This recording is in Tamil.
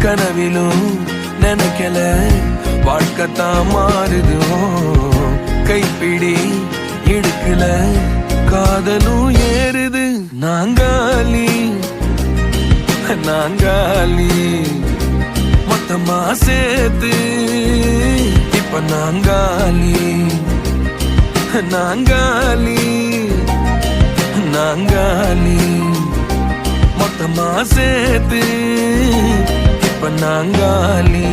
கனவிலும் நினைக்கல வாழ்க்கத்தான் மாறுதோ கைப்பிடி இடுக்கல காதலும் ஏறுது நாங்காலி நாங்காலி மொத்தமா சேர்த்து இப்ப நாங்காலி நாங்காலி நாங்காலி மொத்தமா சேர்த்து இப்ப நாங்காலி